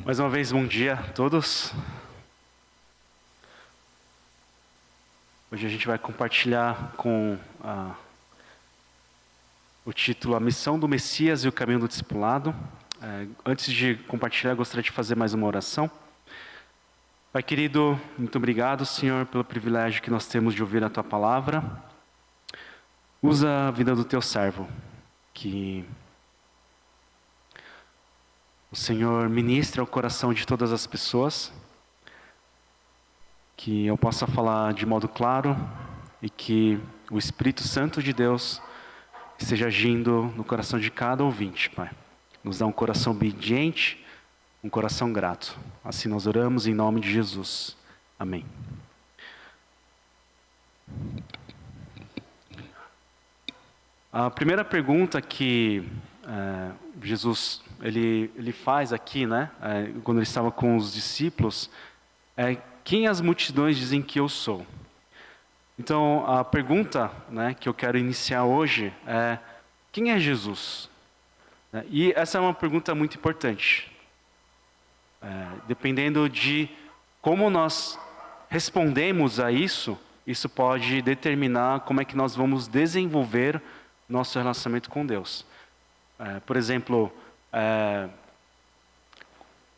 Mais uma vez, bom dia a todos. Hoje a gente vai compartilhar com o título A Missão do Messias e o Caminho do Discipulado. Antes de compartilhar, eu gostaria de fazer mais uma oração. Pai querido, muito obrigado, Senhor, pelo privilégio que nós temos de ouvir a Tua Palavra. Usa a vida do Teu servo, que o Senhor ministre ao coração de todas as pessoas, que eu possa falar de modo claro e que o Espírito Santo de Deus esteja agindo no coração de cada ouvinte, Pai. Nos dá um coração obediente, um coração grato. Assim nós oramos em nome de Jesus. Amém. A primeira pergunta que Jesus ele faz aqui, né, quando ele estava com os discípulos, é: quem as multidões dizem que eu sou? Então, a pergunta, né, que eu quero iniciar hoje é: quem é Jesus? E essa é uma pergunta muito importante. Dependendo de como nós respondemos a isso, isso pode determinar como é que nós vamos desenvolver nosso relacionamento com Deus. Por exemplo,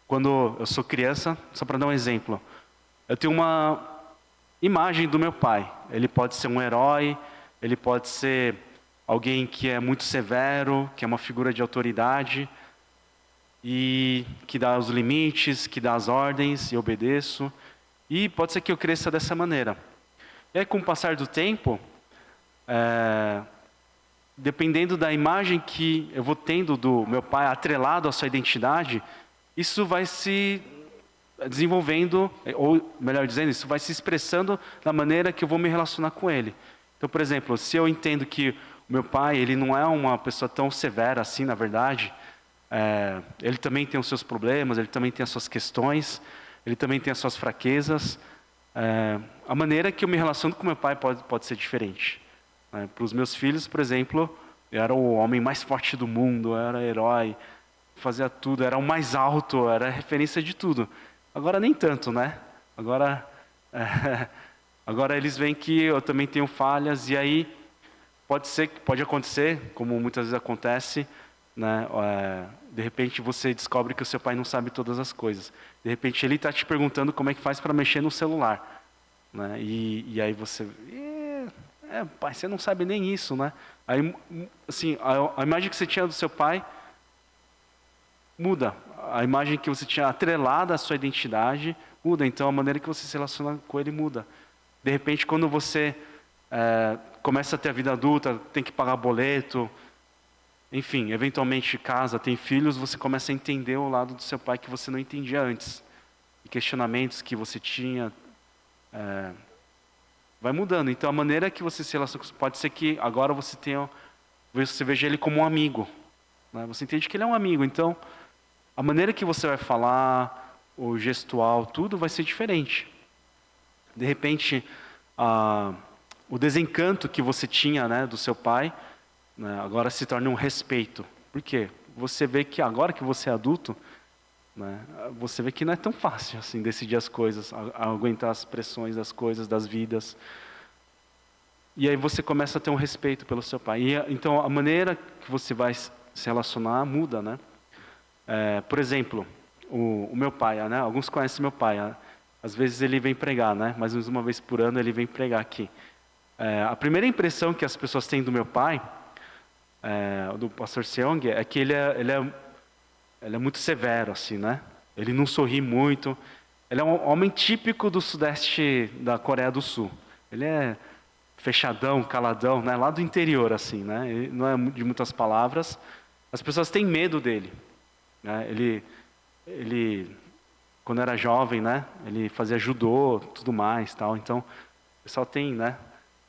quando eu sou criança, só para dar um exemplo, eu tenho uma imagem do meu pai. Ele pode ser um herói, ele pode ser alguém que é muito severo, que é uma figura de autoridade e que dá os limites, que dá as ordens e obedeço. E pode ser que eu cresça dessa maneira. E aí, com o passar do tempo, dependendo da imagem que eu vou tendo do meu pai atrelado à sua identidade, isso vai se desenvolvendo, ou melhor dizendo, isso vai se expressando da maneira que eu vou me relacionar com ele. Então, por exemplo, se eu entendo que o meu pai, ele não é uma pessoa tão severa assim, na verdade, ele também tem os seus problemas, ele também tem as suas questões, ele também tem as suas fraquezas, a maneira que eu me relaciono com meu pai pode ser diferente. Para os meus filhos, por exemplo, eu era o homem mais forte do mundo, eu era herói, fazia tudo, era o mais alto, era a referência de tudo. Agora nem tanto, né? Agora eles veem que eu também tenho falhas, e aí pode acontecer, como muitas vezes acontece, né? De repente você descobre que o seu pai não sabe todas as coisas. De repente ele está te perguntando como é que faz para mexer no celular, né? E aí você... pai, você não sabe nem isso, né? Aí, assim, a imagem que você tinha do seu pai muda. A imagem que você tinha atrelada à sua identidade muda. Então, a maneira que você se relaciona com ele muda. De repente, quando você começa a ter a vida adulta, tem que pagar boleto, enfim, eventualmente casa, tem filhos, você começa a entender o lado do seu pai que você não entendia antes. E questionamentos que você tinha... vai mudando. Então, a maneira que você se relaciona, pode ser que agora você veja ele como um amigo, né? Você entende que ele é um amigo. Então, a maneira que você vai falar, o gestual, tudo vai ser diferente. De repente, o desencanto que você tinha, né, do seu pai, né, agora se torna um respeito. Por quê? Você vê que agora que você é adulto, né, você vê que não é tão fácil assim decidir as coisas, aguentar as pressões das coisas, das vidas. E aí você começa a ter um respeito pelo seu pai. Então a maneira que você vai se relacionar muda, né? Por exemplo, o meu pai, né? Alguns conhecem meu pai. Às vezes ele vem pregar, né? Mais ou menos uma vez por ano ele vem pregar aqui. A primeira impressão que as pessoas têm do meu pai, do pastor Seong, é que ele é muito severo, assim, né? Ele não sorri muito. Ele é um homem típico do sudeste da Coreia do Sul. Ele é fechadão, caladão, né? Lá do interior, assim, né? Ele não é de muitas palavras. As pessoas têm medo dele, né? Ele quando era jovem, né? Ele fazia judô, tudo mais, tal. Então, o pessoal tem, né?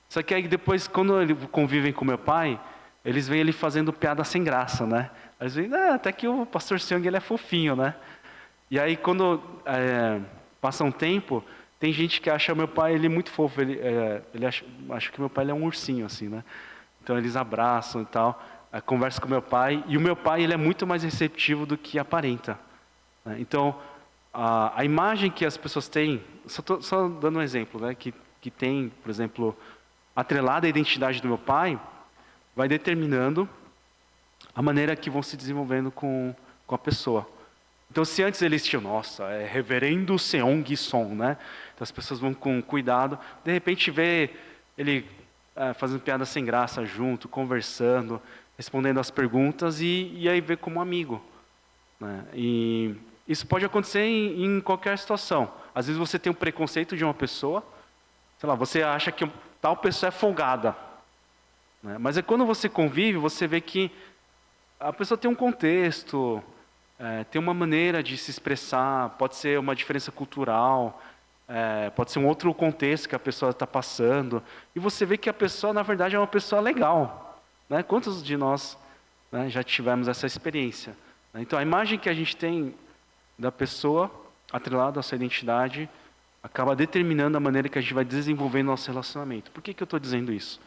Só que aí depois, quando eles convivem com meu pai, eles veem ele fazendo piada sem graça, né? Eles veem, até que o pastor Seong, ele é fofinho, né? E aí, quando passa um tempo, tem gente que acha meu pai ele muito fofo. Ele acha que meu pai ele é um ursinho, assim, né? Então, eles abraçam e tal, conversam com meu pai. E o meu pai, ele é muito mais receptivo do que aparenta. né? Então, a imagem que as pessoas têm, só dando um exemplo, né? Que tem, por exemplo, atrelada à identidade do meu pai, vai determinando a maneira que vão se desenvolvendo com a pessoa. Então, se antes eles tinham, nossa, é reverendo Seong Son, né? Então as pessoas vão com cuidado, de repente vê ele fazendo piada sem graça junto, conversando, respondendo as perguntas e aí vê como amigo, né? E isso pode acontecer em qualquer situação. Às vezes você tem um preconceito de uma pessoa, sei lá, você acha que tal pessoa é folgada, né? Mas é quando você convive, você vê que a pessoa tem um contexto, tem uma maneira de se expressar, pode ser uma diferença cultural, pode ser um outro contexto que a pessoa está passando, e você vê que a pessoa, na verdade, é uma pessoa legal, né? Quantos de nós, né, já tivemos essa experiência, né? Então, a imagem que a gente tem da pessoa, atrelada à sua identidade, acaba determinando a maneira que a gente vai desenvolvendo nosso relacionamento. Por que eu estou dizendo isso?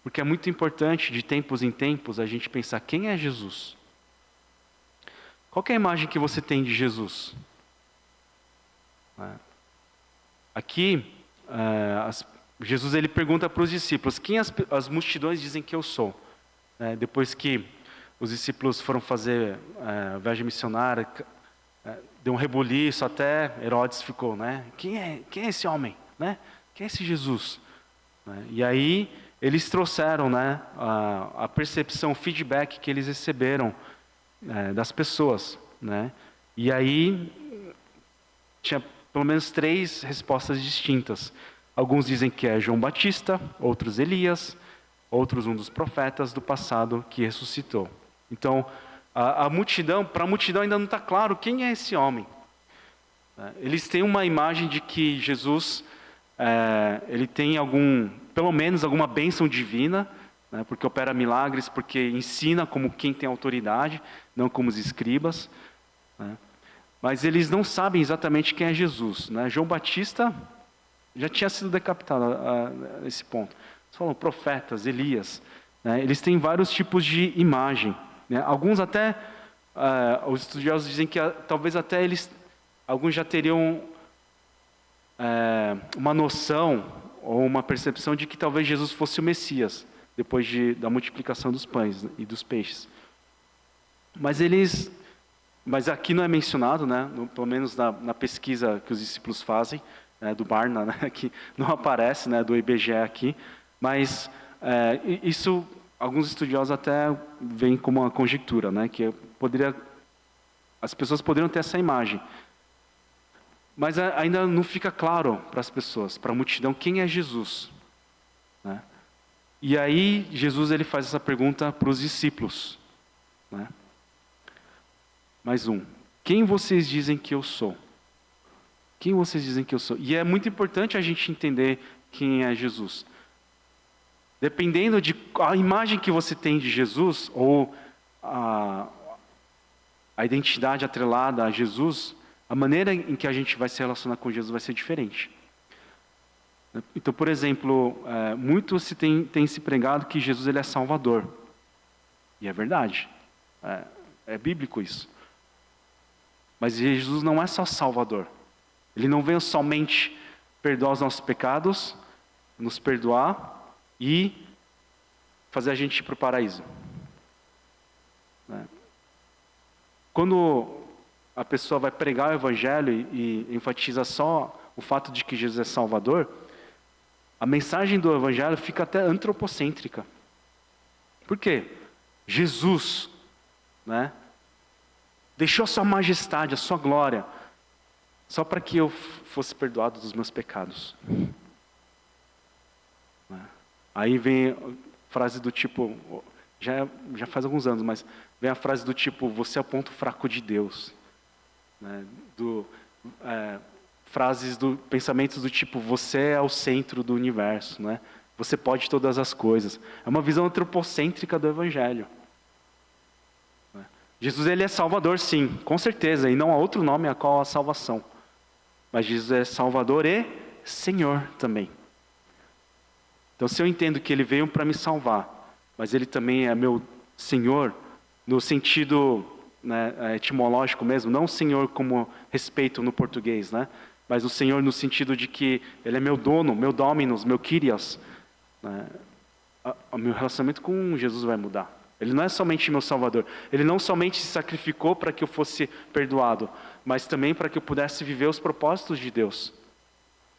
Porque é muito importante, de tempos em tempos, a gente pensar quem é Jesus. Qual que é a imagem que você tem de Jesus? Aqui, Jesus ele pergunta para os discípulos, quem as multidões dizem que eu sou? Depois que os discípulos foram fazer a viagem missionária, deu um rebuliço, até Herodes ficou, né? Quem é esse homem? Né? Quem é esse Jesus? E aí eles trouxeram, né, a percepção, o feedback que eles receberam das pessoas, né? E aí tinha pelo menos 3 respostas distintas. Alguns dizem que é João Batista, outros Elias, outros um dos profetas do passado que ressuscitou. Então, a multidão, para a multidão ainda não está claro quem é esse homem. Eles têm uma imagem de que Jesus, ele tem pelo menos alguma bênção divina, né, porque opera milagres, porque ensina como quem tem autoridade, não como os escribas, né? Mas eles não sabem exatamente quem é Jesus, né? João Batista já tinha sido decapitado nesse ponto. Eles falam profetas, Elias, né? Eles têm vários tipos de imagem, né? Alguns até, os estudiosos dizem que talvez até alguns já teriam uma noção ou uma percepção de que talvez Jesus fosse o Messias, depois da multiplicação dos pães e dos peixes. Mas aqui não é mencionado, né? Pelo menos na pesquisa que os discípulos fazem, do Barna, né? Que não aparece, né? Do IBGE aqui, mas isso alguns estudiosos até veem como uma conjectura, né? Que as pessoas poderiam ter essa imagem, mas ainda não fica claro para as pessoas, para a multidão, quem é Jesus, né? E aí Jesus ele faz essa pergunta para os discípulos, né? Mais um. Quem vocês dizem que eu sou? Quem vocês dizem que eu sou? E é muito importante a gente entender quem é Jesus. Dependendo a imagem que você tem de Jesus, ou a identidade atrelada a Jesus, a maneira em que a gente vai se relacionar com Jesus vai ser diferente. Então, por exemplo, muito tem se pregado que Jesus ele é Salvador. E é verdade. É bíblico isso. Mas Jesus não é só Salvador. Ele não veio somente perdoar os nossos pecados, nos perdoar e fazer a gente ir para o paraíso. Quando a pessoa vai pregar o Evangelho e enfatiza só o fato de que Jesus é Salvador, a mensagem do Evangelho fica até antropocêntrica. Por quê? Jesus, né, deixou a sua majestade, a sua glória, só para que eu fosse perdoado dos meus pecados. Aí vem frase do tipo, já faz alguns anos, mas vem a frase do tipo, você é o ponto fraco de Deus. Né? Pensamentos do tipo, você é o centro do universo, né? Você pode todas as coisas. É uma visão antropocêntrica do Evangelho. Jesus ele é Salvador, sim, com certeza, e não há outro nome a qual há salvação. Mas Jesus é Salvador e Senhor também. Então, se eu entendo que Ele veio para me salvar, mas Ele também é meu Senhor, no sentido né, etimológico mesmo, não o Senhor como respeito no português, né? Mas o Senhor no sentido de que Ele é meu dono, meu dominus, meu Kyrios, né? O meu relacionamento com Jesus vai mudar. Ele não é somente meu Salvador. Ele não somente se sacrificou para que eu fosse perdoado, mas também para que eu pudesse viver os propósitos de Deus.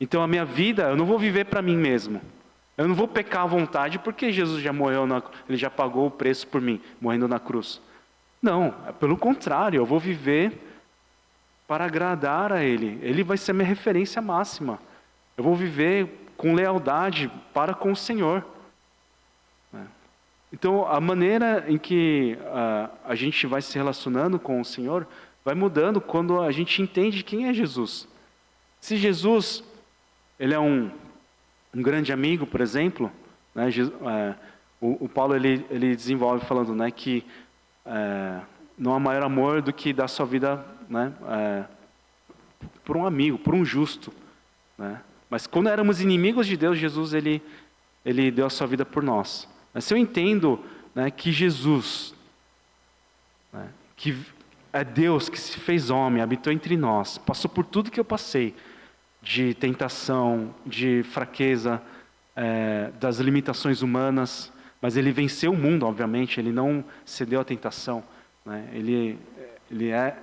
Então a minha vida, eu não vou viver para mim mesmo. Eu não vou pecar à vontade porque Jesus já morreu, Ele já pagou o preço por mim, morrendo na cruz. Não, pelo contrário, eu vou viver para agradar a Ele. Ele vai ser a minha referência máxima. Eu vou viver com lealdade para com o Senhor. Então, a maneira em que a gente vai se relacionando com o Senhor vai mudando quando a gente entende quem é Jesus. Se Jesus, Ele é um grande amigo, por exemplo, né, o Paulo ele desenvolve falando, né, que não há maior amor do que dar sua vida, né, por um amigo, por um justo, né? Mas quando éramos inimigos de Deus, Jesus ele deu a sua vida por nós. Mas se eu entendo, né, que Jesus, né, que é Deus que se fez homem, habitou entre nós, passou por tudo que eu passei, de tentação, de fraqueza, das limitações humanas, mas Ele venceu o mundo, obviamente, Ele não cedeu à tentação, né? Ele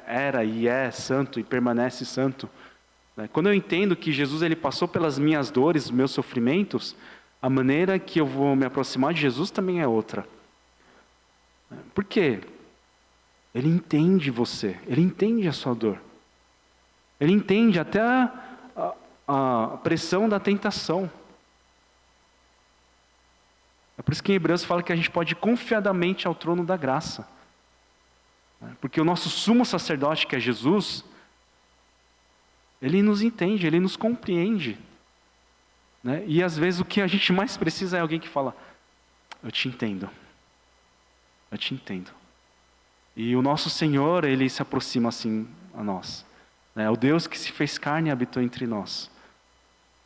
era e é santo e permanece santo. Né? Quando eu entendo que Jesus ele passou pelas minhas dores, meus sofrimentos, a maneira que eu vou me aproximar de Jesus também é outra. Por quê? Ele entende você, Ele entende a sua dor. Ele entende até a pressão da tentação. É por isso que em Hebreus fala que a gente pode ir confiadamente ao trono da graça. Porque o nosso sumo sacerdote, que é Jesus, Ele nos entende, Ele nos compreende. Né? E às vezes o que a gente mais precisa é alguém que fala, eu te entendo. Eu te entendo. E o nosso Senhor, Ele se aproxima assim a nós. Né? O Deus que se fez carne e habitou entre nós.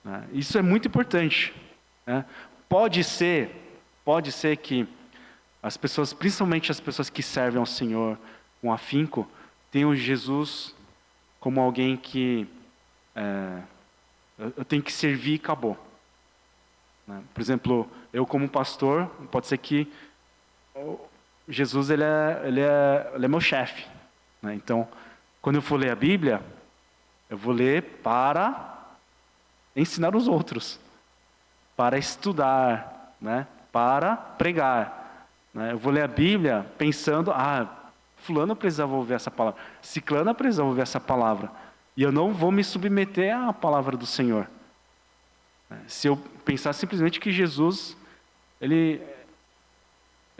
Né? Isso é muito importante. Né? Pode ser que as pessoas, principalmente as pessoas que servem ao Senhor com afinco, tenham Jesus como alguém que eu tenho que servir e acabou. Né? Por exemplo, eu como pastor, pode ser que Jesus ele é meu chefe. Né? Então, quando eu for ler a Bíblia, eu vou ler para ensinar os outros, para estudar, né? Para pregar. Né? Eu vou ler a Bíblia pensando, fulano precisava ouvir essa palavra, ciclana precisava ouvir essa palavra, e eu não vou me submeter à palavra do Senhor. Se eu pensar simplesmente que Jesus, ele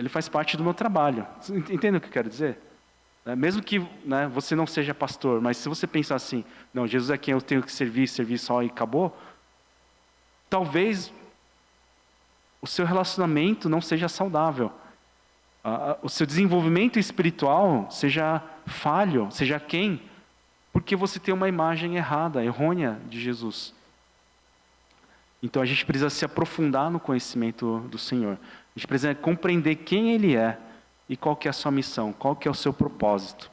faz parte do meu trabalho. Entende o que eu quero dizer? Mesmo que, né, você não seja pastor, mas se você pensar assim, não, Jesus é quem eu tenho que servir só e acabou, talvez o seu relacionamento não seja saudável. O seu desenvolvimento espiritual seja falho, seja aquém, porque você tem uma imagem errada, errônea de Jesus. Então a gente precisa se aprofundar no conhecimento do Senhor. A gente precisa compreender quem Ele é e qual que é a sua missão, qual que é o seu propósito.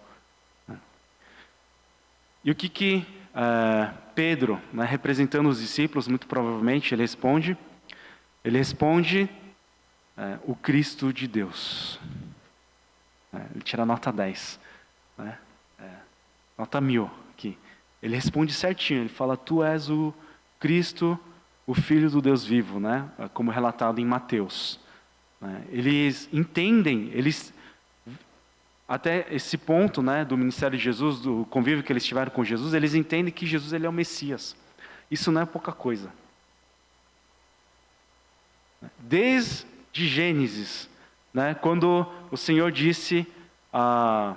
E o que Pedro, né, representando os discípulos, muito provavelmente, ele responde o Cristo de Deus. Ele tira nota 10. Né? Nota 1000 aqui. Ele responde certinho, ele fala, tu és o Cristo, o Filho do Deus vivo, né? Como relatado em Mateus. Eles entendem, até esse ponto, né, do ministério de Jesus, do convívio que eles tiveram com Jesus, eles entendem que Jesus ele é o Messias. Isso não é pouca coisa. Desde Gênesis, né, quando o Senhor disse à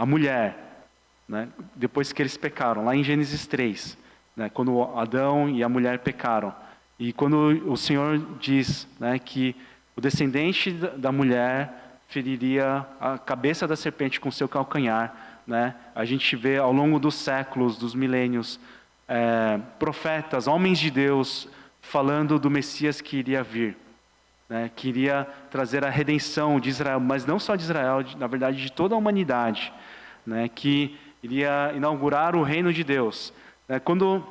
mulher, né, depois que eles pecaram, lá em Gênesis 3, né, quando Adão e a mulher pecaram, e quando o Senhor diz, né, que o descendente da mulher feriria a cabeça da serpente com seu calcanhar, né, a gente vê ao longo dos séculos, dos milênios, profetas, homens de Deus, falando do Messias que iria vir. né, queria trazer a redenção de Israel, mas não só de Israel, na verdade de toda a humanidade, né, que iria inaugurar o reino de Deus. Quando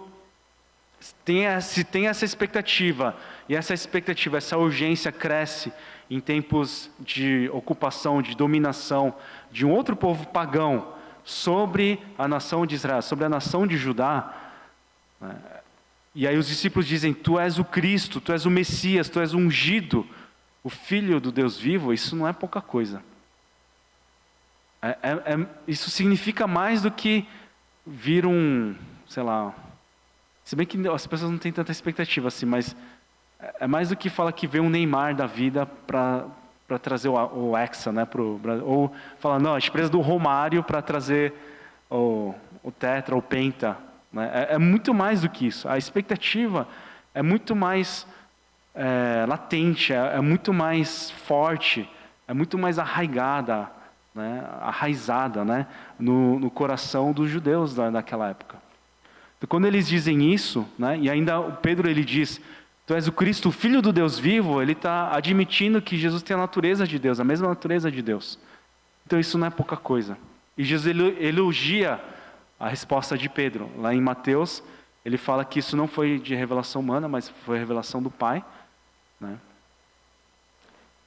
se tem essa expectativa, e essa expectativa, essa urgência cresce em tempos de ocupação, de dominação de um outro povo pagão sobre a nação de Israel, sobre a nação de Judá, né? E aí os discípulos dizem: tu és o Cristo, tu és o Messias, tu és o ungido, o Filho do Deus vivo. Isso não é pouca coisa. Isso significa mais do que vir sei lá, se bem que as pessoas não têm tanta expectativa assim, mas é mais do que falar que vem um Neymar da vida para trazer o Hexa, né, ou falar, não, a gente precisa do Romário para trazer o Tetra, o Penta, né? É muito mais do que isso. A expectativa é muito mais latente, é muito mais forte, é muito mais arraigada, né, arraizada, né, no coração dos judeus daquela época. Então, quando eles dizem isso, né, e ainda o Pedro ele diz: tu és o Cristo, o Filho do Deus vivo, ele está admitindo que Jesus tem a natureza de Deus, a mesma natureza de Deus. Então isso não é pouca coisa. E Jesus elogia a resposta de Pedro. Lá em Mateus, ele fala que isso não foi de revelação humana, mas foi revelação do Pai, né?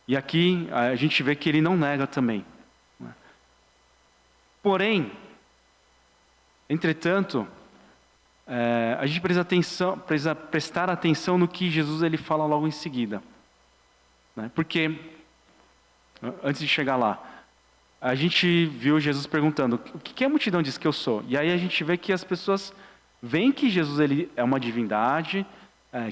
E aqui a gente vê que ele não nega também, né? Porém, entretanto, a gente precisa prestar atenção no que Jesus ele fala logo em seguida, né? Porque, antes de chegar lá, a gente viu Jesus perguntando: o que a multidão diz que eu sou? E aí a gente vê que as pessoas veem que Jesus ele é uma divindade,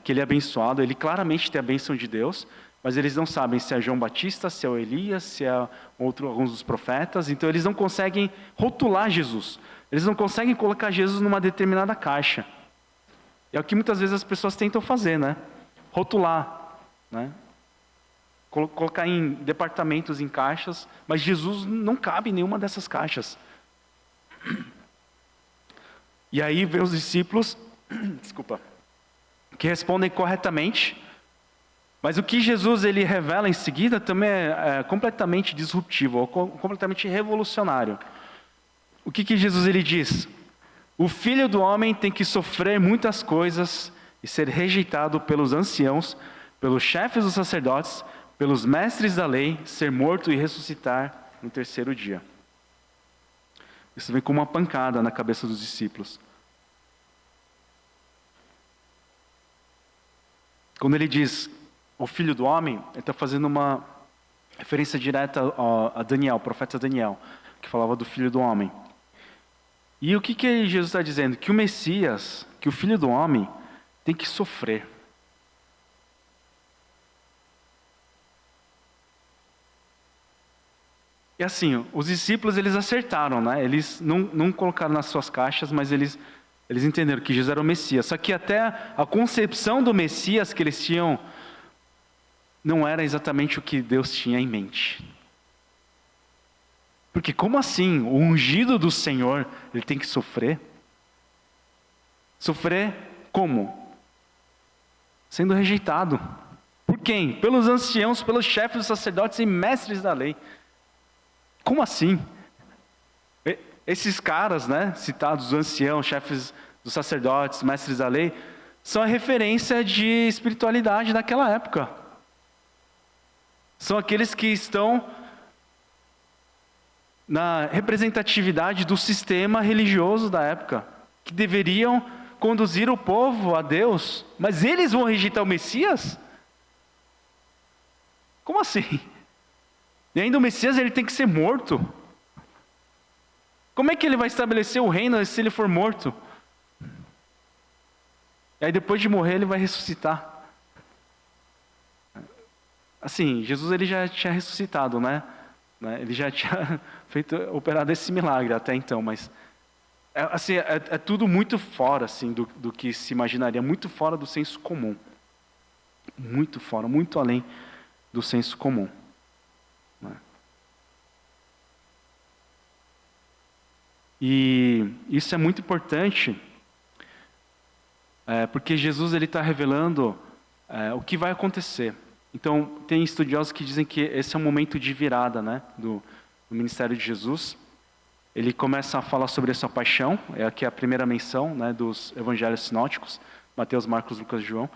que ele é abençoado, ele claramente tem a bênção de Deus, mas eles não sabem se é João Batista, se é o Elias, se é alguns dos profetas. Então eles não conseguem rotular Jesus. Eles não conseguem colocar Jesus numa determinada caixa. E é o que muitas vezes as pessoas tentam fazer, né? Rotular, né? Colocar em departamentos, em caixas, mas Jesus não cabe em nenhuma dessas caixas. E aí vem os discípulos, desculpa, que respondem corretamente, mas o que Jesus ele revela em seguida também é completamente disruptivo, ou completamente revolucionário. O que Jesus ele diz? O Filho do Homem tem que sofrer muitas coisas e ser rejeitado pelos anciãos, pelos chefes dos sacerdotes, pelos mestres da lei, ser morto e ressuscitar no terceiro dia. Isso vem como uma pancada na cabeça dos discípulos. Quando ele diz o Filho do Homem, ele está fazendo uma referência direta a Daniel, o profeta Daniel, que falava do Filho do Homem. E o que Jesus está dizendo? Que o Messias, que o Filho do Homem, tem que sofrer. E assim, os discípulos eles acertaram, né? Eles não colocaram nas suas caixas, mas eles entenderam que Jesus era o Messias. Só que até a concepção do Messias que eles tinham não era exatamente o que Deus tinha em mente. Porque como assim? O ungido do Senhor, ele tem que sofrer? Sofrer como? Sendo rejeitado. Por quem? Pelos anciãos, pelos chefes dos sacerdotes e mestres da lei. Como assim? Esses caras, né, citados, os anciãos, chefes dos sacerdotes, mestres da lei, são a referência de espiritualidade daquela época. São aqueles que estão na representatividade do sistema religioso da época, que deveriam conduzir o povo a Deus, mas eles vão rejeitar o Messias? Como assim? E ainda o Messias ele tem que ser morto. Como é que ele vai estabelecer o reino se ele for morto? E aí depois de morrer ele vai ressuscitar. Assim, Jesus ele já tinha ressuscitado, né? Ele já tinha operado esse milagre até então, mas assim, é tudo muito fora assim, do que se imaginaria, muito fora do senso comum. Muito fora, muito além do senso comum. E isso é muito importante, porque Jesus ele está revelando o que vai acontecer. Então, tem estudiosos que dizem que esse é um momento de virada, né, do ministério de Jesus. Ele começa a falar sobre a sua paixão, aqui é a primeira menção, né, dos evangelhos sinóticos, Mateus, Marcos, Lucas e João,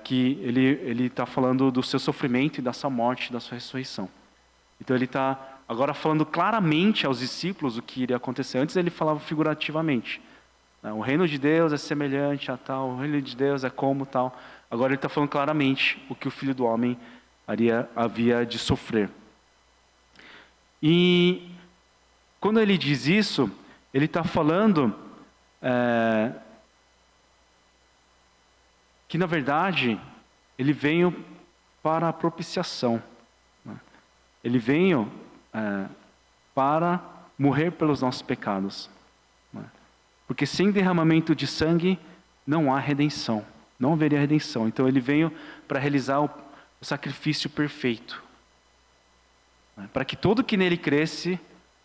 que ele está falando do seu sofrimento e da sua morte e da sua ressurreição. Então ele está agora falando claramente aos discípulos o que iria acontecer. Antes ele falava figurativamente. O reino de Deus é semelhante a tal, o reino de Deus é como tal. Agora ele está falando claramente o que o Filho do Homem havia de sofrer. E quando ele diz isso, ele está falando que, na verdade, ele veio para a propiciação. Ele veio para morrer pelos nossos pecados. Porque sem derramamento de sangue não há redenção. Não haveria redenção. Então ele veio para realizar o sacrifício perfeito. Para que todo que nele cresce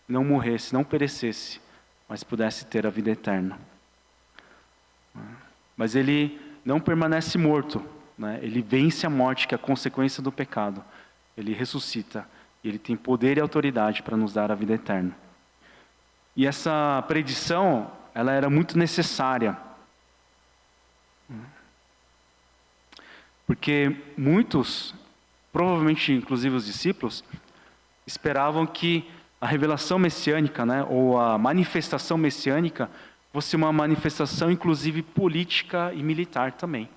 não morresse, não perecesse, mas pudesse ter a vida eterna. Mas ele não permanece morto. Ele vence a morte, que é a consequência do pecado. Ele ressuscita. E ele tem poder e autoridade para nos dar a vida eterna. E essa predição, ela era muito necessária. Porque muitos, provavelmente inclusive os discípulos, esperavam que a revelação messiânica, ou a manifestação messiânica, fosse uma manifestação inclusive política e militar também.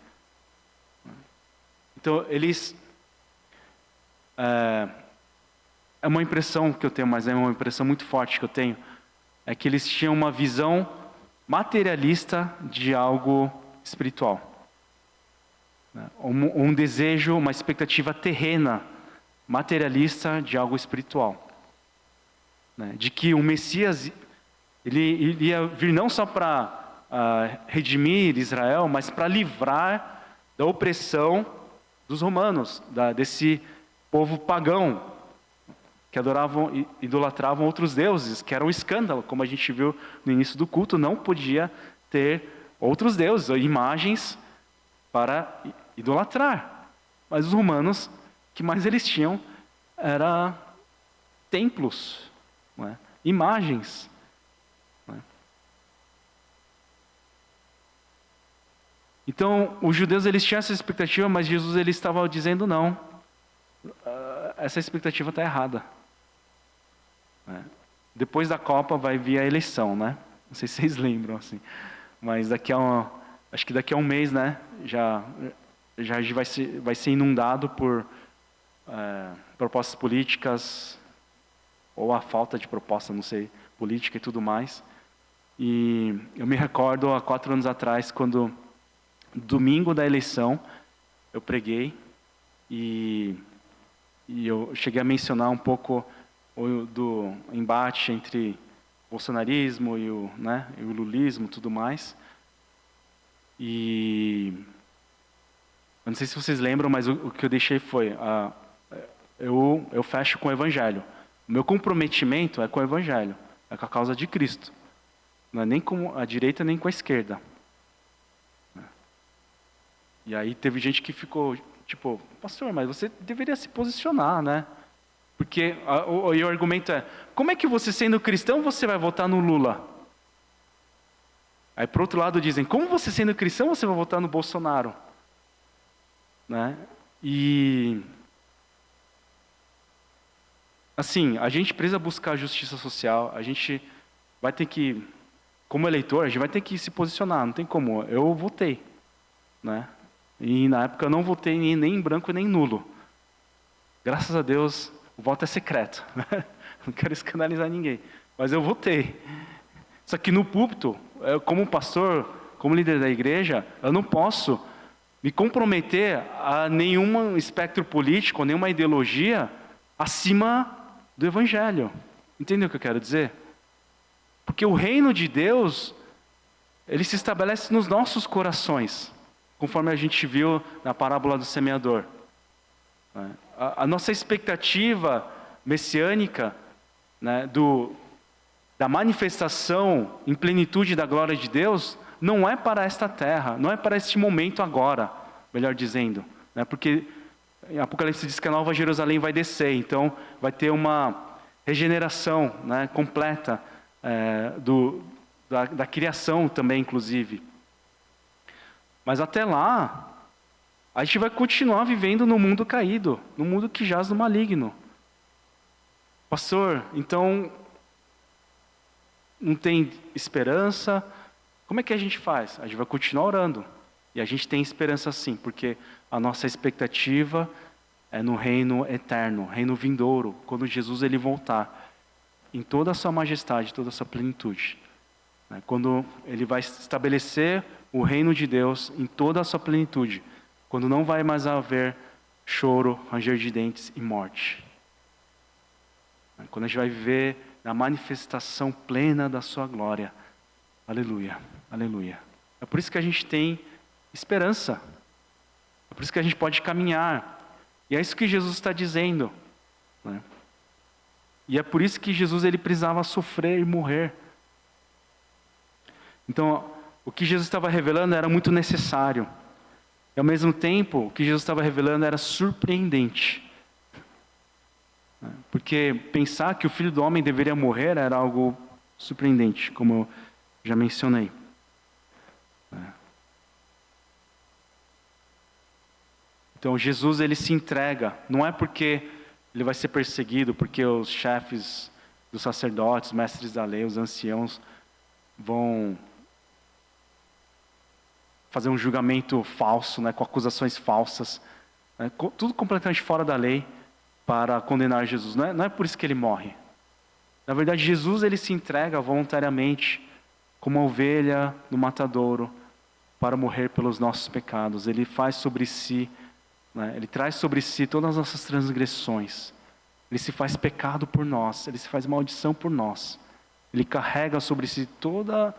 Então eles... É uma impressão que eu tenho, mas é uma impressão muito forte que eu tenho, é que eles tinham uma visão materialista de algo espiritual. Um desejo, uma expectativa terrena, materialista de algo espiritual. De que o Messias, ele ia vir não só para redimir Israel, mas para livrar da opressão dos romanos, desse povo pagão, que adoravam e idolatravam outros deuses, que era um escândalo, como a gente viu no início do culto, não podia ter outros deuses, imagens para idolatrar. Mas os romanos, o que mais eles tinham era templos, imagens. Então, os judeus eles tinham essa expectativa, mas Jesus ele estava dizendo não. Essa expectativa está errada. Depois da Copa vai vir a eleição, Não sei se vocês lembram, assim. Mas acho que daqui a um mês, já vai ser inundado por propostas políticas, ou a falta de proposta, não sei, política e tudo mais. E eu me recordo, há 4 anos atrás, quando, domingo da eleição, eu preguei e eu cheguei a mencionar um pouco do embate entre o bolsonarismo e o lulismo e tudo mais. E eu não sei se vocês lembram, mas o que eu deixei foi, eu fecho com o Evangelho. O meu comprometimento é com o Evangelho, é com a causa de Cristo. Não é nem com a direita, nem com a esquerda. E aí teve gente que ficou, tipo, pastor, mas você deveria se posicionar, Porque o argumento é, como é que você sendo cristão, você vai votar no Lula? Aí, por outro lado, dizem, como você sendo cristão, você vai votar no Bolsonaro? E, assim, a gente precisa buscar justiça social, a gente vai ter que, como eleitor, a gente vai ter que se posicionar, não tem como. Eu votei, E na época eu não votei nem em branco nem em nulo. Graças a Deus, o voto é secreto. Não quero escandalizar ninguém. Mas eu votei. Só que no púlpito, como pastor, como líder da igreja, eu não posso me comprometer a nenhum espectro político, nenhuma ideologia acima do Evangelho. Entendeu o que eu quero dizer? Porque o reino de Deus, ele se estabelece nos nossos corações, conforme a gente viu na parábola do semeador. A nossa expectativa messiânica, da manifestação em plenitude da glória de Deus, não é para esta terra, não é para este momento agora, melhor dizendo. Porque Em Apocalipse diz que a Nova Jerusalém vai descer, então vai ter uma regeneração, né, completa da criação também, inclusive. Mas até lá, a gente vai continuar vivendo no mundo caído, no mundo que jaz no maligno. Pastor, então não tem esperança? Como é que a gente faz? A gente vai continuar orando. E a gente tem esperança sim, porque a nossa expectativa é no reino eterno, reino vindouro, quando Jesus ele voltar em toda a sua majestade, toda a sua plenitude. Quando ele vai estabelecer o reino de Deus em toda a sua plenitude, quando não vai mais haver choro, ranger de dentes e morte. Quando a gente vai viver na manifestação plena da sua glória. Aleluia, aleluia. É por isso que a gente tem esperança. É por isso que a gente pode caminhar. E é isso que Jesus está dizendo. Né? E é por isso que Jesus ele precisava sofrer e morrer. Então, o que Jesus estava revelando era muito necessário. E ao mesmo tempo, o que Jesus estava revelando era surpreendente. Porque pensar que o Filho do Homem deveria morrer era algo surpreendente, como eu já mencionei. Então Jesus ele se entrega, não é porque ele vai ser perseguido, porque os chefes dos sacerdotes, mestres da lei, os anciãos vão fazer um julgamento falso, né, com acusações falsas, né, tudo completamente fora da lei para condenar Jesus. Não é por isso que ele morre. Na verdade, Jesus ele se entrega voluntariamente como uma ovelha no matadouro para morrer pelos nossos pecados. Ele faz sobre si, né, ele traz sobre si todas as nossas transgressões. Ele se faz pecado por nós, ele se faz maldição por nós. Ele carrega sobre si toda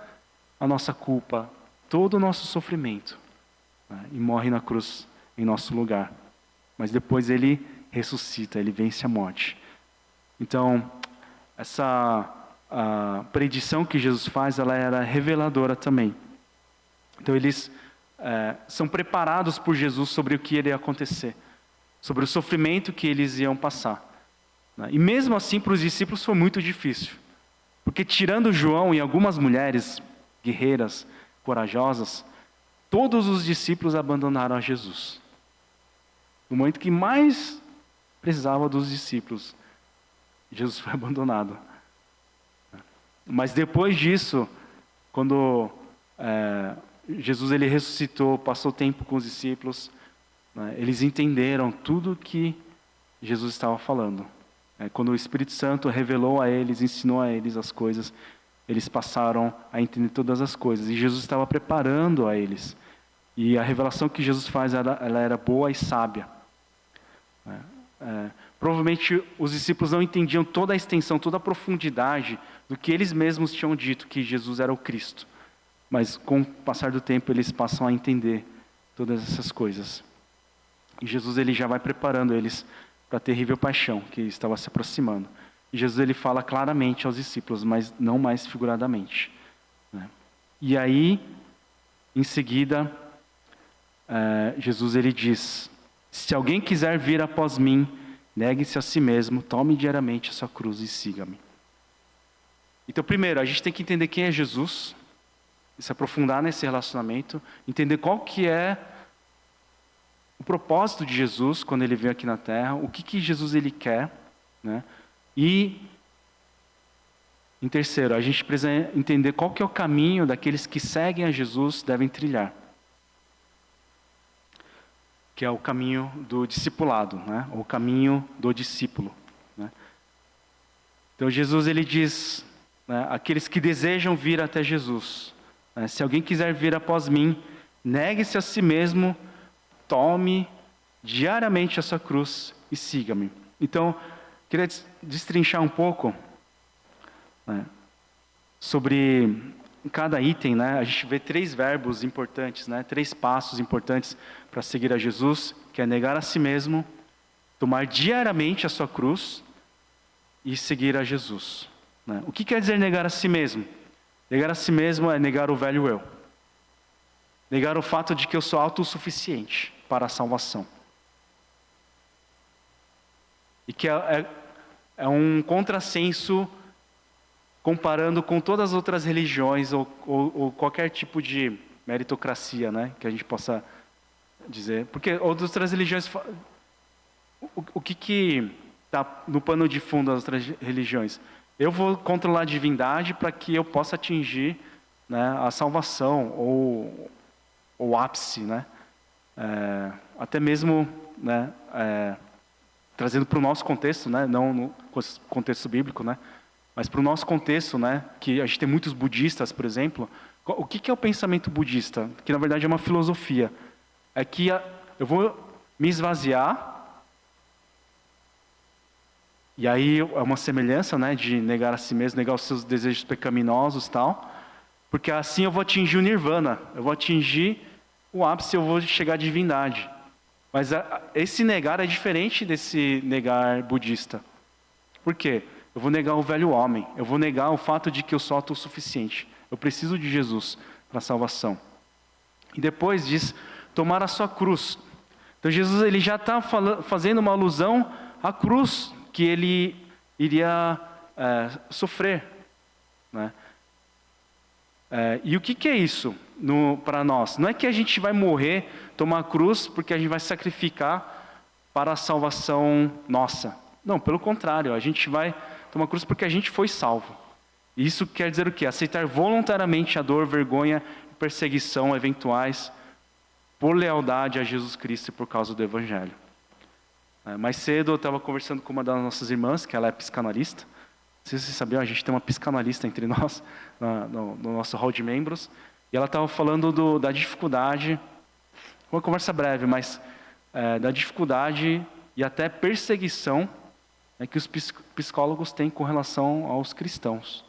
a nossa culpa, todo o nosso sofrimento, né, e morre na cruz em nosso lugar. Mas depois ele ressuscita, ele vence a morte. Então, essa a predição que Jesus faz, ela era reveladora também. Então eles são preparados por Jesus sobre o que iria acontecer, sobre o sofrimento que eles iam passar. E mesmo assim para os discípulos foi muito difícil, porque tirando João e algumas mulheres guerreiras, corajosas, todos os discípulos abandonaram a Jesus. No momento que mais precisava dos discípulos, Jesus foi abandonado. Mas depois disso, quando Jesus ele ressuscitou, passou tempo com os discípulos, né, eles entenderam tudo que Jesus estava falando. Quando o Espírito Santo revelou a eles, ensinou a eles as coisas, eles passaram a entender todas as coisas. E Jesus estava preparando a eles. E a revelação que Jesus faz, ela era boa e sábia. Provavelmente os discípulos não entendiam toda a extensão, toda a profundidade do que eles mesmos tinham dito, que Jesus era o Cristo. Mas com o passar do tempo eles passam a entender todas essas coisas. E Jesus ele já vai preparando eles para a terrível paixão que estava se aproximando. E Jesus ele fala claramente aos discípulos, mas não mais figuradamente. Né? E aí, em seguida, Jesus ele diz: se alguém quiser vir após mim, negue-se a si mesmo, tome diariamente a sua cruz e siga-me. Então, primeiro, a gente tem que entender quem é Jesus, se aprofundar nesse relacionamento, entender qual que é o propósito de Jesus quando ele veio aqui na Terra, o que Jesus ele quer, né? E, em terceiro, a gente precisa entender qual que é o caminho daqueles que seguem a Jesus devem trilhar, que é o caminho do discipulado, né? O caminho do discípulo, né? Então Jesus ele diz, né, aqueles que desejam vir até Jesus, né, se alguém quiser vir após mim, negue-se a si mesmo, tome diariamente a sua cruz e siga-me. Então, queria destrinchar um pouco, né, sobre cada item, né? A gente vê 3 verbos importantes, né? 3 passos importantes para seguir a Jesus, que é negar a si mesmo, tomar diariamente a sua cruz e seguir a Jesus. Né? O que quer dizer negar a si mesmo? Negar a si mesmo é negar o velho eu. Negar o fato de que eu sou autossuficiente para a salvação. E que é um contrassenso comparando com todas as outras religiões ou qualquer tipo de meritocracia, né, que a gente possa dizer. Porque outras religiões, o que está no pano de fundo das outras religiões? Eu vou controlar a divindade para que eu possa atingir, né, a salvação ou o ápice, né? Até mesmo, né, trazendo para o nosso contexto, né, não no contexto bíblico, né, mas para o nosso contexto, né, que a gente tem muitos budistas, por exemplo. O que é o pensamento budista? Que na verdade é uma filosofia. É que eu vou me esvaziar, e aí é uma semelhança, né, de negar a si mesmo, negar os seus desejos pecaminosos e tal, porque assim eu vou atingir o nirvana, eu vou atingir o ápice, eu vou chegar à divindade. Mas esse negar é diferente desse negar budista. Por quê? Eu vou negar o velho homem, eu vou negar o fato de que eu sou autossuficiente. Eu preciso de Jesus para a salvação. E depois diz, tomar a sua cruz. Então Jesus ele já está fazendo uma alusão à cruz que ele iria sofrer, né? E o que é isso para nós? Não é que a gente vai morrer, tomar a cruz, porque a gente vai sacrificar para a salvação nossa. Não, pelo contrário, a gente vai tomar a cruz porque a gente foi salvo. E isso quer dizer o quê? Aceitar voluntariamente a dor, vergonha e perseguição eventuais por lealdade a Jesus Cristo e por causa do Evangelho. Mais cedo eu estava conversando com uma das nossas irmãs, que ela é psicanalista. Não sei se vocês sabiam, a gente tem uma psicanalista entre nós, no nosso hall de membros. E ela estava falando da dificuldade, uma conversa breve, mas da dificuldade e até perseguição, né, que os psicólogos têm com relação aos cristãos.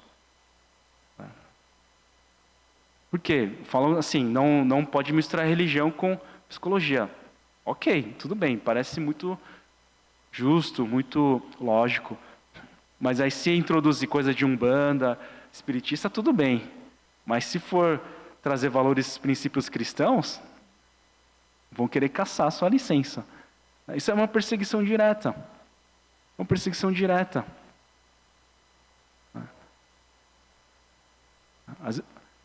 Por quê? Falam assim, não pode misturar religião com psicologia. Ok, tudo bem, parece muito justo, muito lógico. Mas aí se introduzir coisa de umbanda, espiritista, tudo bem. Mas se for trazer valores, princípios cristãos, vão querer caçar a sua licença. Isso é uma perseguição direta. Uma perseguição direta.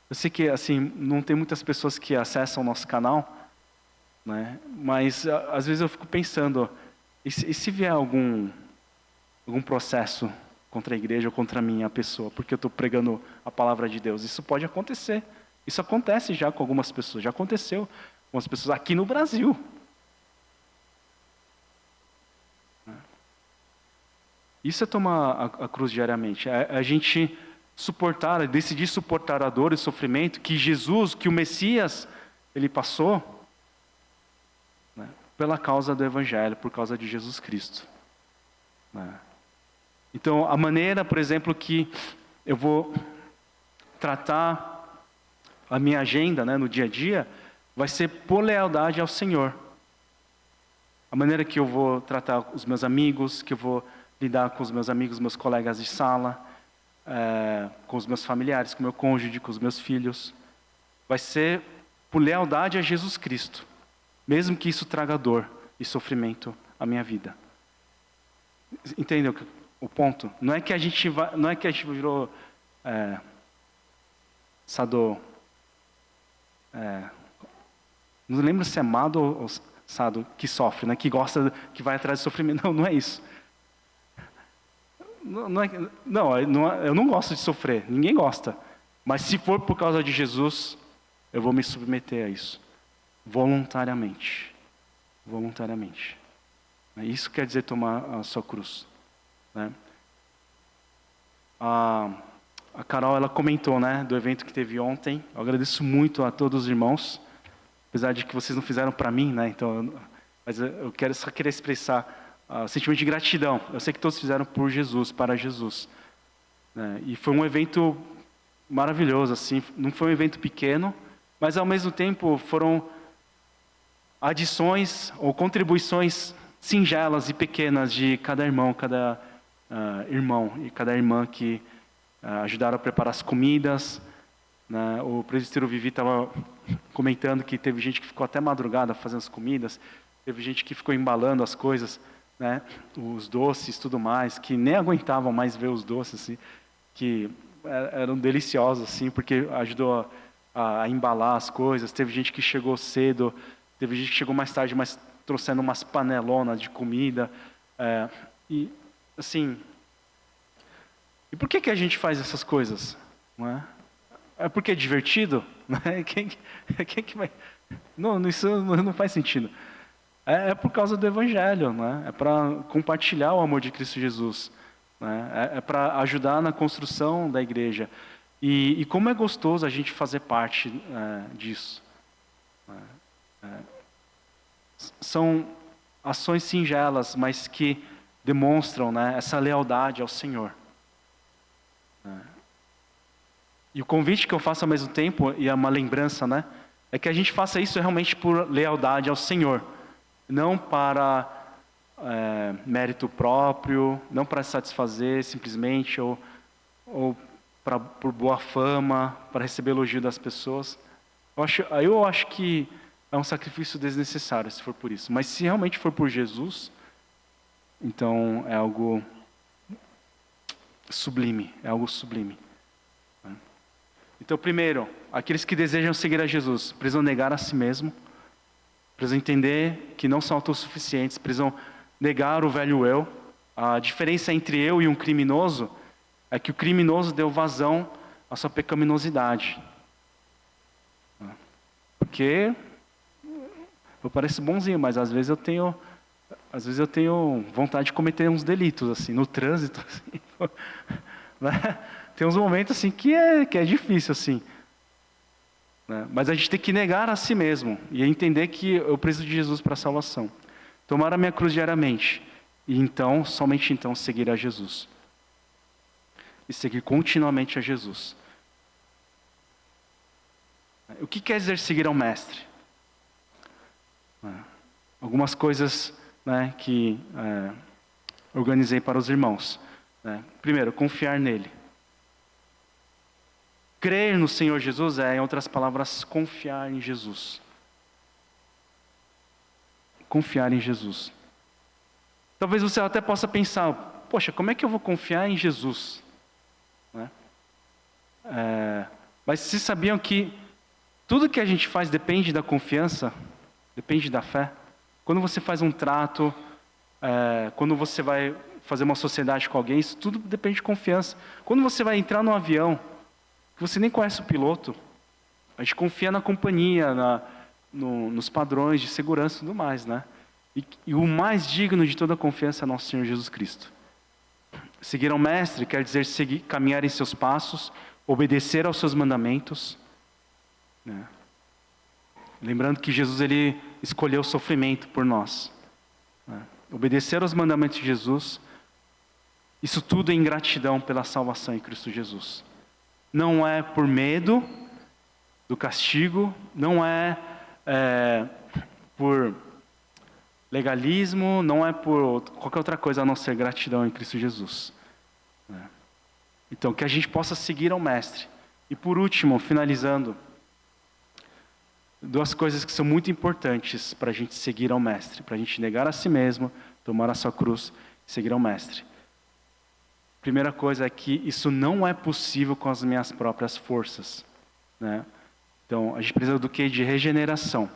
Eu sei que assim, não tem muitas pessoas que acessam o nosso canal, né? Mas às vezes eu fico pensando, e se vier algum processo contra a igreja ou contra a minha pessoa, porque eu estou pregando a palavra de Deus? Isso pode acontecer. Isso acontece já com algumas pessoas. Já aconteceu com as pessoas aqui no Brasil. Isso é tomar a cruz diariamente. É a gente suportar, decidir suportar a dor e o sofrimento que Jesus, que o Messias, ele passou, né, pela causa do Evangelho, por causa de Jesus Cristo. Né? Então, a maneira, por exemplo, que eu vou tratar a minha agenda, né, no dia a dia, vai ser por lealdade ao Senhor. A maneira que eu vou tratar os meus amigos, que eu vou lidar com os meus amigos, meus colegas de sala, com os meus familiares, com o meu cônjuge, com os meus filhos, vai ser por lealdade a Jesus Cristo, mesmo que isso traga dor e sofrimento à minha vida. Entendeu o ponto? Não é que a gente virou Sado, não lembro se é Mado ou Sado que sofre, né? Que gosta, que vai atrás do sofrimento. Não é isso. Eu não gosto de sofrer, ninguém gosta. Mas se for por causa de Jesus, eu vou me submeter a isso. Voluntariamente. Voluntariamente. Isso quer dizer tomar a sua cruz. Né? A Carol, ela comentou, né, do evento que teve ontem. Eu agradeço muito a todos os irmãos, apesar de que vocês não fizeram para mim, né? Então, mas eu só queria expressar sentimento de gratidão. Eu sei que todos fizeram por Jesus, para Jesus. Né? E foi um evento maravilhoso, assim. Não foi um evento pequeno, mas ao mesmo tempo foram adições ou contribuições singelas e pequenas de cada irmão, cada irmão e cada irmã que ajudaram a preparar as comidas. Né? O presbítero Vivi estava comentando que teve gente que ficou até madrugada fazendo as comidas, teve gente que ficou embalando as coisas. né, os doces e tudo mais, que nem aguentavam mais ver os doces, assim, que eram deliciosos, assim, porque ajudou a embalar as coisas. Teve gente que chegou cedo, teve gente que chegou mais tarde, mas trouxendo umas panelonas de comida. E, assim, e por que a gente faz essas coisas? Não é? É porque é divertido? Né? Quem que vai... Não, isso não faz sentido. É por causa do Evangelho, né? É para compartilhar o amor de Cristo Jesus. Né? É para ajudar na construção da igreja. E como é gostoso a gente fazer parte disso. São ações singelas, mas que demonstram, né, essa lealdade ao Senhor. E o convite que eu faço ao mesmo tempo, e é uma lembrança, né, é que a gente faça isso realmente por lealdade ao Senhor. Não para mérito próprio, não para satisfazer simplesmente, ou por boa fama, para receber elogio das pessoas. Eu acho que é um sacrifício desnecessário, se for por isso. Mas se realmente for por Jesus, então é algo sublime, Então, primeiro, aqueles que desejam seguir a Jesus precisam negar a si mesmo, precisam entender que não são autossuficientes, precisam negar o velho eu. A diferença entre eu e um criminoso é que o criminoso deu vazão à sua pecaminosidade. Porque eu pareço bonzinho, mas às vezes eu tenho vontade de cometer uns delitos, assim, no trânsito, assim, né? Tem uns momentos assim que é difícil, assim, né? Mas a gente tem que negar a si mesmo e entender que eu preciso de Jesus para a salvação. Tomar a minha cruz diariamente e então, somente então, seguir a Jesus. E seguir continuamente a Jesus. O que quer dizer seguir ao Mestre? Algumas coisas, né, que organizei para os irmãos. Né? Primeiro, confiar nele. Crer no Senhor Jesus em outras palavras, confiar em Jesus. Confiar em Jesus. Talvez você até possa pensar, poxa, como é que eu vou confiar em Jesus? Né? Mas vocês sabiam que tudo que a gente faz depende da confiança? Depende da fé? Quando você faz um trato, quando você vai fazer uma sociedade com alguém, isso tudo depende de confiança. Quando você vai entrar num avião, que você nem conhece o piloto, a gente confia na companhia, nos padrões de segurança e tudo mais, né? E o mais digno de toda confiança é nosso Senhor Jesus Cristo. Seguir ao Mestre quer dizer caminhar em seus passos, obedecer aos seus mandamentos, né? Lembrando que Jesus ele escolheu o sofrimento por nós, né? Obedecer aos mandamentos de Jesus, isso tudo em gratidão pela salvação em Cristo Jesus. Não é por medo do castigo, não é por legalismo, não é por qualquer outra coisa a não ser gratidão em Cristo Jesus. Então, que a gente possa seguir ao Mestre. E por último, finalizando, duas coisas que são muito importantes para a gente seguir ao Mestre, para a gente negar a si mesmo, tomar a sua cruz e seguir ao Mestre. Primeira coisa é que isso não é possível com as minhas próprias forças, né? Então, a gente precisa do quê? De regeneração,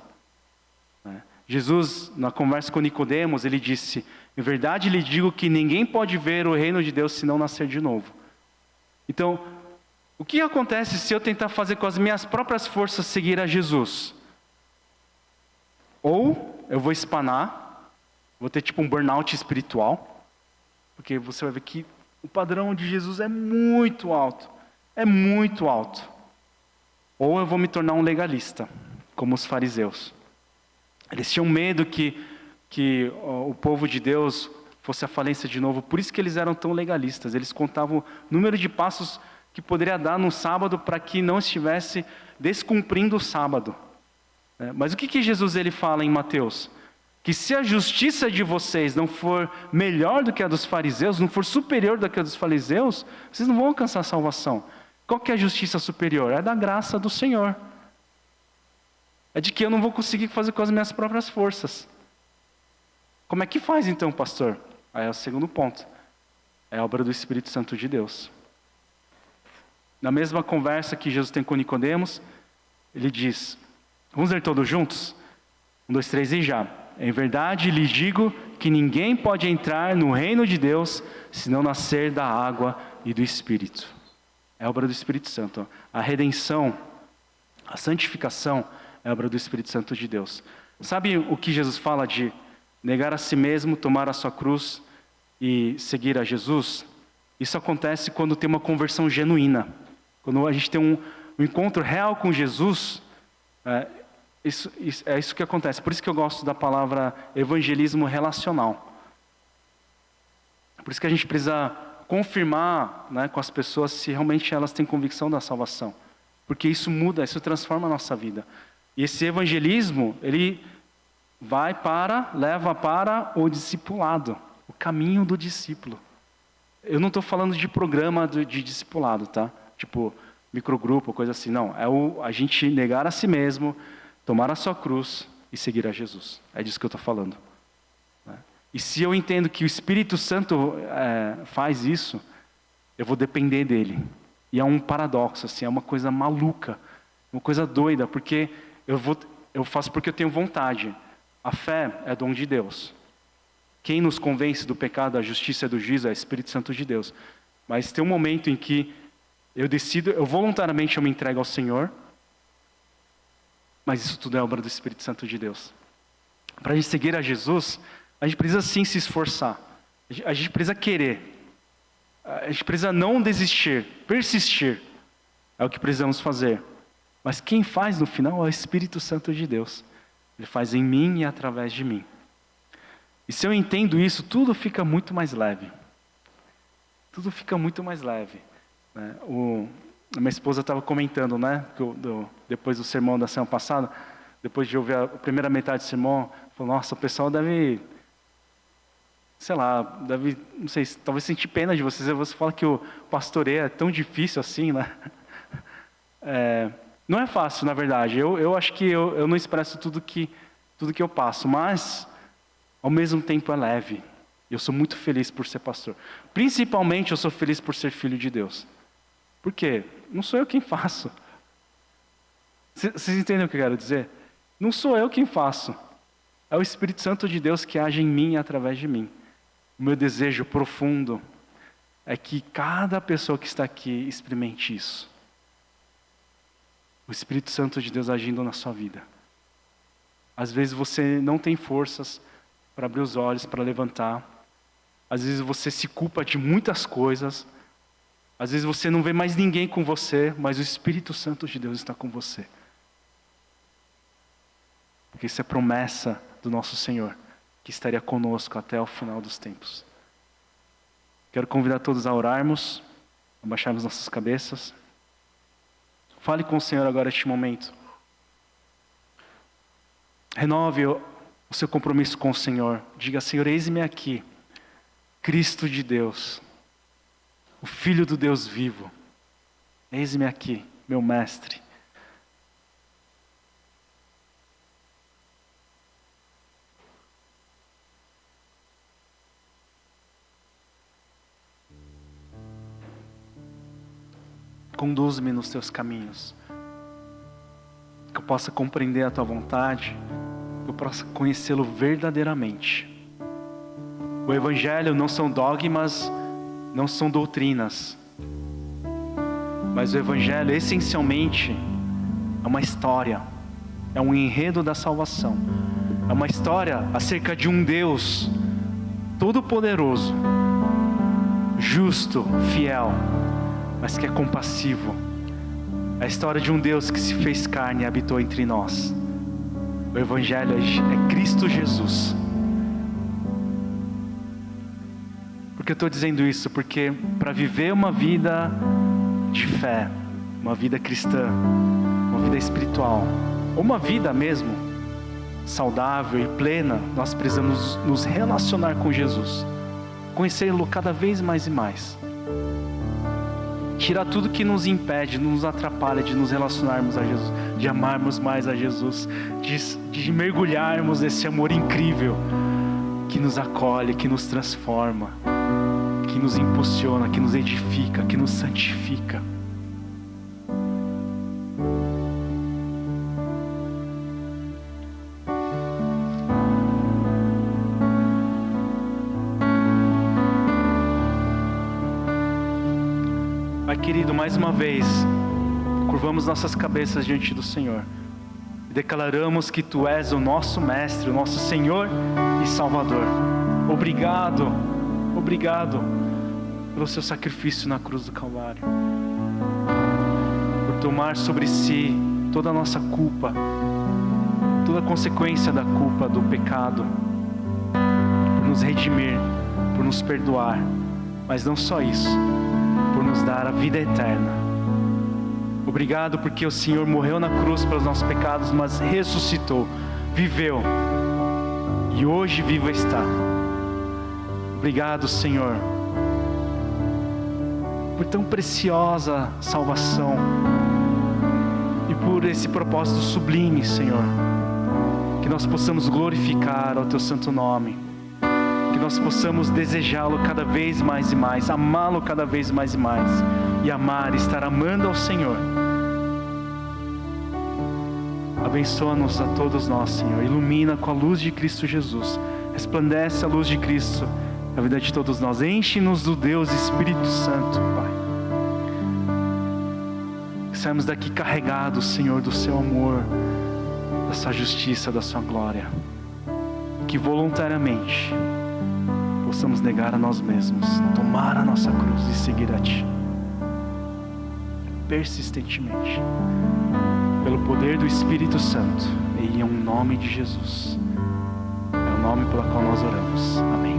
né? Jesus, na conversa com Nicodemos, ele disse, em verdade lhe digo que ninguém pode ver o reino de Deus se não nascer de novo. Então, o que acontece se eu tentar fazer com as minhas próprias forças seguir a Jesus? Ou eu vou espanar, vou ter tipo um burnout espiritual, porque você vai ver que o padrão de Jesus é muito alto. É muito alto. Ou eu vou me tornar um legalista, como os fariseus. Eles tinham medo que o povo de Deus fosse à falência de novo. Por isso que eles eram tão legalistas. Eles contavam o número de passos que poderia dar no sábado para que não estivesse descumprindo o sábado. Mas o que Jesus ele fala em Mateus? Que se a justiça de vocês não for melhor do que a dos fariseus, não for superior do que a dos fariseus, vocês não vão alcançar a salvação. Qual que é a justiça superior? É da graça do Senhor. É de que eu não vou conseguir fazer com as minhas próprias forças. Como é que faz então, pastor? Aí é o segundo ponto. É a obra do Espírito Santo de Deus. Na mesma conversa que Jesus tem com Nicodemos, ele diz, vamos ler todos juntos? 1, 2, 3 e já. Em verdade lhes digo que ninguém pode entrar no reino de Deus se não nascer da água e do Espírito. É a obra do Espírito Santo. A redenção, a santificação é a obra do Espírito Santo de Deus. Sabe o que Jesus fala de negar a si mesmo, tomar a sua cruz e seguir a Jesus? Isso acontece quando tem uma conversão genuína. Quando a gente tem um encontro real com Jesus, é isso que acontece. Por isso que eu gosto da palavra evangelismo relacional. Por isso que a gente precisa confirmar, né, com as pessoas se realmente elas têm convicção da salvação. Porque isso muda, isso transforma a nossa vida. E esse evangelismo, ele leva para o discipulado, o caminho do discípulo. Eu não estou falando de programa de discipulado, tá? Tipo, microgrupo, coisa assim. Não, a gente negar a si mesmo, tomar a sua cruz e seguir a Jesus. É disso que eu estou falando. Né? E se eu entendo que o Espírito Santo faz isso, eu vou depender dele. E é um paradoxo, assim, é uma coisa maluca, uma coisa doida, porque eu faço porque eu tenho vontade. A fé é dom de Deus. Quem nos convence do pecado, da justiça e do juízo é o Espírito Santo de Deus. Mas tem um momento em que eu decido, voluntariamente eu me entrego ao Senhor, mas isso tudo é obra do Espírito Santo de Deus. Para a gente seguir a Jesus, a gente precisa sim se esforçar. A gente precisa querer. A gente precisa não desistir, persistir. É o que precisamos fazer. Mas quem faz no final é o Espírito Santo de Deus. Ele faz em mim e através de mim. E se eu entendo isso, tudo fica muito mais leve. Tudo fica muito mais leve. Né? A minha esposa estava comentando, né, depois do sermão da semana passada, depois de ouvir a primeira metade do sermão, falou, nossa, o pessoal deve, não sei, talvez sentir pena de vocês. Você fala que o pastoreio é tão difícil assim, né? Não é fácil, na verdade. Eu acho que eu não expresso tudo que eu passo, mas ao mesmo tempo é leve. Eu sou muito feliz por ser pastor. Principalmente eu sou feliz por ser filho de Deus. Por quê? Não sou eu quem faço. Vocês entendem o que eu quero dizer? Não sou eu quem faço. É o Espírito Santo de Deus que age em mim e através de mim. O meu desejo profundo é que cada pessoa que está aqui experimente isso. O Espírito Santo de Deus agindo na sua vida. Às vezes você não tem forças para abrir os olhos, para levantar. Às vezes você se culpa de muitas coisas. Às vezes você não vê mais ninguém com você, mas o Espírito Santo de Deus está com você. Porque isso é promessa do nosso Senhor, que estaria conosco até o final dos tempos. Quero convidar todos a orarmos, a baixarmos nossas cabeças. Fale com o Senhor agora neste momento. Renove o seu compromisso com o Senhor. Diga, Senhor, eis-me aqui, Cristo de Deus, o Filho do Deus vivo. Eis-me aqui, meu Mestre. Conduz-me nos teus caminhos, que eu possa compreender a tua vontade, que eu possa conhecê-lo verdadeiramente. O Evangelho não são dogmas, não são doutrinas, mas o Evangelho essencialmente é uma história, é um enredo da salvação, é uma história acerca de um Deus todo-poderoso, justo, fiel, mas que é compassivo. É a história de um Deus que se fez carne e habitou entre nós. O Evangelho é Cristo Jesus. Por que eu estou dizendo isso? Porque para viver uma vida de fé, uma vida cristã, uma vida espiritual, ou uma vida mesmo saudável e plena, nós precisamos nos relacionar com Jesus, conhecê-lo cada vez mais e mais. Tirar tudo que nos impede, nos atrapalha de nos relacionarmos a Jesus, de amarmos mais a Jesus, de mergulharmos nesse amor incrível que nos acolhe, que nos transforma, que nos impulsiona, que nos edifica, que nos santifica. Pai querido, mais uma vez, curvamos nossas cabeças diante do Senhor. Declaramos que Tu és o nosso Mestre, o nosso Senhor e Salvador. Obrigado, obrigado pelo Seu sacrifício na cruz do Calvário. Por tomar sobre si toda a nossa culpa, toda a consequência da culpa, do pecado. Por nos redimir, por nos perdoar. Mas não só isso, por nos dar a vida eterna. Obrigado porque o Senhor morreu na cruz pelos nossos pecados, mas ressuscitou, viveu e hoje vivo está. Obrigado, Senhor, por tão preciosa salvação e por esse propósito sublime, Senhor, que nós possamos glorificar ao Teu santo nome, que nós possamos desejá-lo cada vez mais e mais, amá-lo cada vez mais e mais, e amar, estar amando ao Senhor. Abençoa-nos a todos nós, Senhor. Ilumina com a luz de Cristo Jesus. Resplandece a luz de Cristo na vida de todos nós. Enche-nos do Deus Espírito Santo, Pai. Que saímos daqui carregados, Senhor, do Seu amor, da Sua justiça, da Sua glória. Que voluntariamente possamos negar a nós mesmos, tomar a nossa cruz e seguir a Ti. Persistentemente. Pelo poder do Espírito Santo, e em nome de Jesus. É o nome pelo qual nós oramos. Amém.